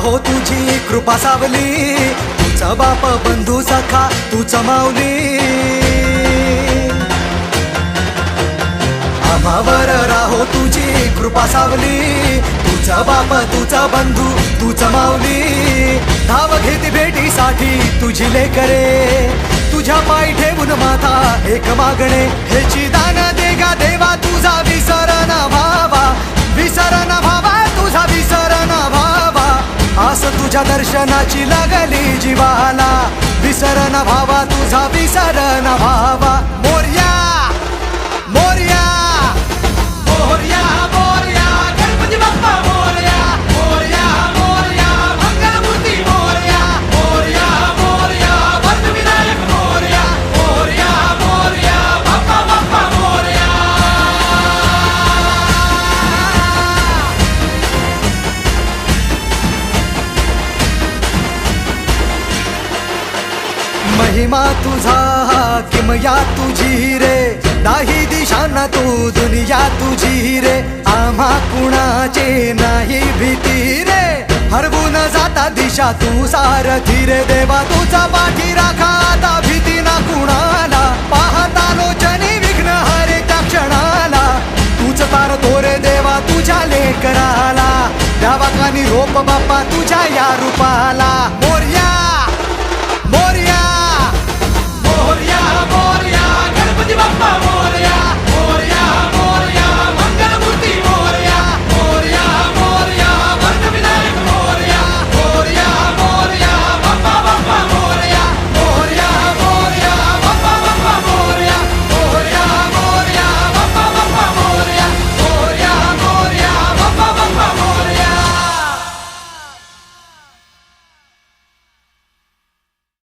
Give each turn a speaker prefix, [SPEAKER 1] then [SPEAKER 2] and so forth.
[SPEAKER 1] राहो तुझी कृपा सावली, तुझा बाप बंधू सखा तूच माऊली. आम्हावर राहो तुझी कृपा सावली, तुझा बाप तुझा बंधू तूच माऊली. धाव घेती भेटीसाठी तुझी लेकरे, तुझ्या पायी ठेवून माथा एक मागणे. हेची दान दे गा देवा तुझा विसर न भावा, विसर न भावा तुझा विसर न भावा. आस तुझ्या दर्शनाची लागली जीवाला, विसर न भावा तुझा विसर न भावा. मोरया मोरया मोरया मोरया गणपती बाप्पा मोरया, मोरया मोरया मंगलमूर्ती मोरया, मोरया मोरया वरदविनायक मोरया, मोरया मोरया बाप्पा बाप्पा मोरया. महिमा तुझा किमया तुझी रे, दाही दिशांना तू दुनिया तुझी रे. आम्हा कुणाचे नाही भीती रे, हरवून जाता दिशा तू सारथी रे. देवा तुझा पाठी राखा आता भीती ना कुणाला, पाहता लोचनी विघ्न हरे त्या क्षणाला. तूच तार तोरे देवा तुझ्या लेकराला, द्यावा कानी रोप बाप्पा तुझ्या या रूपाला. मोरया मोरया मोरया मोरया